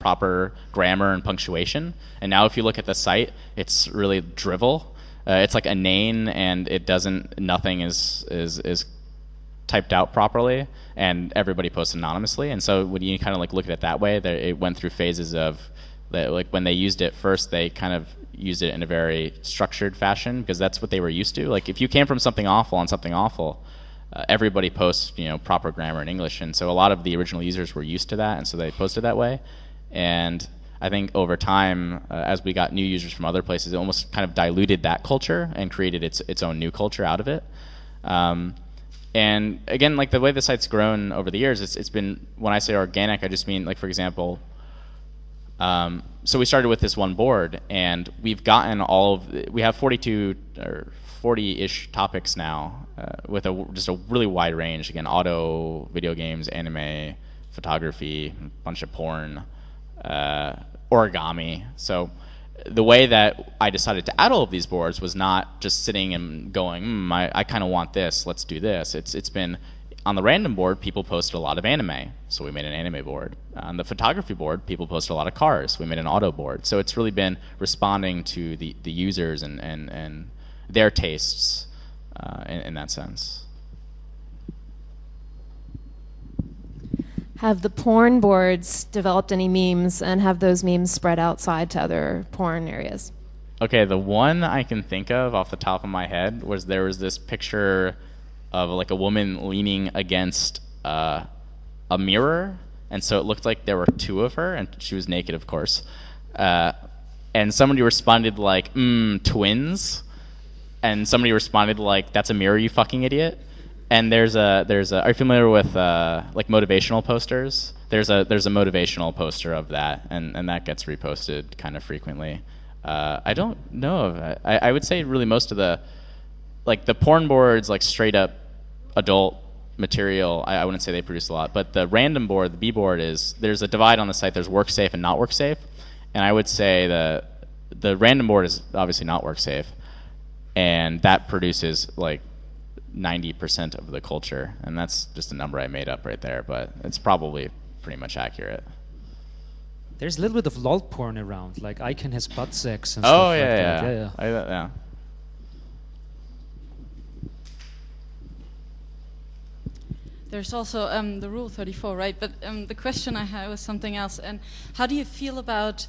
proper grammar and punctuation. And now if you look at the site, it's really drivel. It's like inane, and nothing is typed out properly, and everybody posts anonymously. And so when you kind of like look at it that way, it went through phases of like when they used it first, they kind of used it in a very structured fashion because that's what they were used to. Like if you came from something awful on something awful, everybody posts proper grammar in English, and so a lot of the original users were used to that, and so they posted that way. And I think over time, as we got new users from other places, it almost kind of diluted that culture and created its own new culture out of it. And again, like the way the site's grown over the years, it's been, when I say organic, I just mean, like, for example, so we started with this one board, and we've gotten we have 42 or 40-ish topics now, with just a really wide range. Again, auto, video games, anime, photography, a bunch of porn, origami. So the way that I decided to add all of these boards was not just sitting and going, I kind of want this, let's do this. It's been, on the random board, people posted a lot of anime, so we made an anime board. On the photography board, people posted a lot of cars, we made an auto board. So it's really been responding to the users and their tastes in that sense. Have the porn boards developed any memes, and have those memes spread outside to other porn areas? Okay, the one I can think of off the top of my head was there was this picture of like a woman leaning against a mirror, and so it looked like there were two of her, and she was naked, of course. And somebody responded like, twins, and somebody responded like, that's a mirror, you fucking idiot. And there's a are you familiar with like motivational posters? There's a motivational poster of that, and that gets reposted kind of frequently. I don't know of it. I would say really most of the porn boards, like straight up adult material, I wouldn't say they produce a lot. But the random board, the B board, there's a divide on the site. There's work safe and not work safe, and I would say the random board is obviously not work safe, and that produces like 90% of the culture, and that's just a number I made up right there, but it's probably pretty much accurate. There's a little bit of lol porn around, like Icon has butt sex and stuff like that. Yeah. There's also the Rule 34, right? But the question I had was something else. And how do you feel about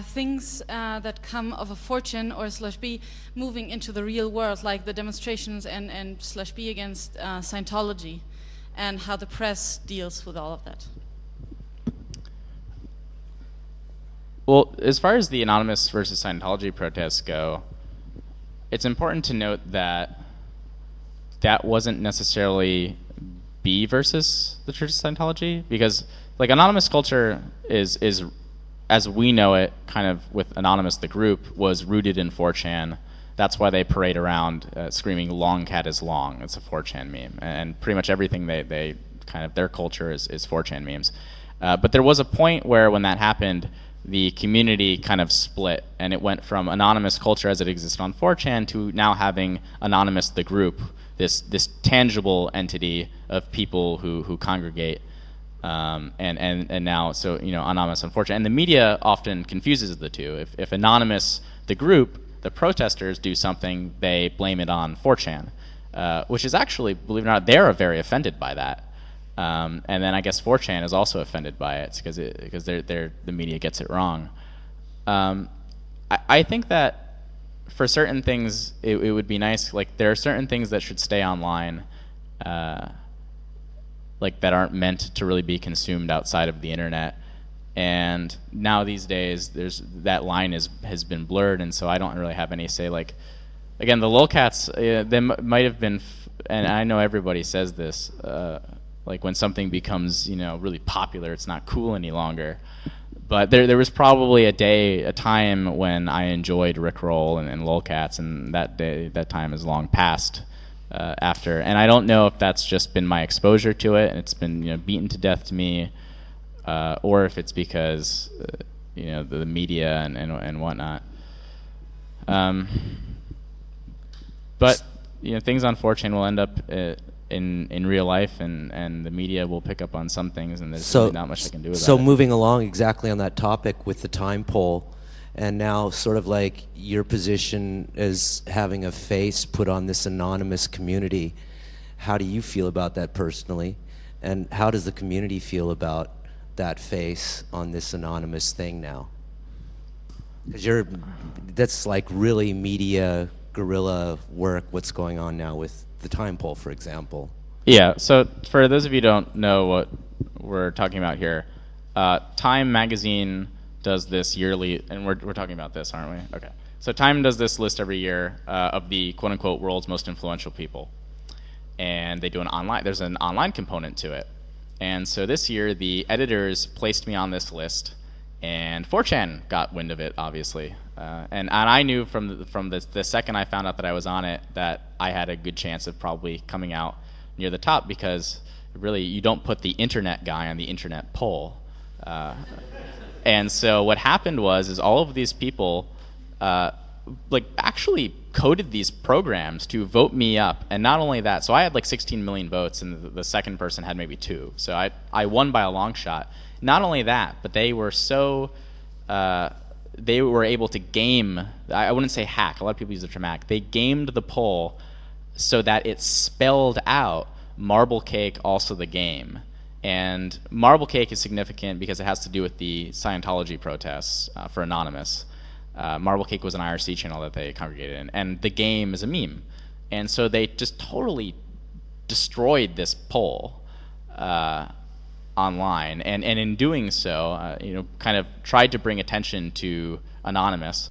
things that come of a 4chan or /B moving into the real world, like the demonstrations and /B against Scientology, and how the press deals with all of that? Well, as far as the anonymous versus Scientology protests go, it's important to note that that wasn't necessarily B versus the Church of Scientology, because like anonymous culture is as we know it, kind of with Anonymous, the group, was rooted in 4chan. That's why they parade around screaming, "Long cat is long." It's a 4chan meme. And pretty much everything they kind of, their culture is 4chan memes. But there was a point where when that happened, the community kind of split, and it went from Anonymous culture as it existed on 4chan to now having Anonymous, the group, this tangible entity of people who congregate. And now, so, Anonymous on 4chan. And the media often confuses the two. If Anonymous, the group, the protesters do something, they blame it on 4chan, which is actually, believe it or not, they're very offended by that. And then I guess 4chan is also offended by it because the media gets it wrong. I think that for certain things, it would be nice. Like, there are certain things that should stay online, like that aren't meant to really be consumed outside of the internet. And now these days, that line has been blurred, and so I don't really have any say. Like, again, the lolcats, they might have been, and I know everybody says this, like when something becomes really popular, it's not cool any longer. But there was probably a time when I enjoyed Rickroll and lolcats, and that time is long past. After, and I don't know if that's just been my exposure to it and it's been beaten to death to me, or if it's because the media and whatnot. But things on 4chan will end up in real life, and the media will pick up on some things, and there's really not much they can do about it. So moving along exactly on that topic with the time poll, and now sort of like your position as having a face put on this anonymous community, how do you feel about that personally? And how does the community feel about that face on this anonymous thing now? Because that's like really media guerrilla work, what's going on now with the time poll, for example. Yeah, so for those of you who don't know what we're talking about here, Time magazine does this yearly, and we're talking about this, aren't we? Okay. So Time does this list every year of the quote-unquote world's most influential people. And they do there's an online component to it. And so this year, the editors placed me on this list, and 4chan got wind of it, obviously. And I knew from the second I found out that I was on it that I had a good chance of probably coming out near the top, because really you don't put the internet guy on the internet poll. And so what happened is all of these people actually coded these programs to vote me up. And not only that, so I had like 16 million votes, and the second person had maybe 2. So I won by a long shot. Not only that, but they were they were able to game, I wouldn't say hack, a lot of people use the term hack. They gamed the poll so that it spelled out Marble Cake, also the game. And Marble Cake is significant because it has to do with the Scientology protests for Anonymous. Marble Cake was an IRC channel that they congregated in, and the game is a meme. And so they just totally destroyed this poll online, and in doing so, kind of tried to bring attention to Anonymous.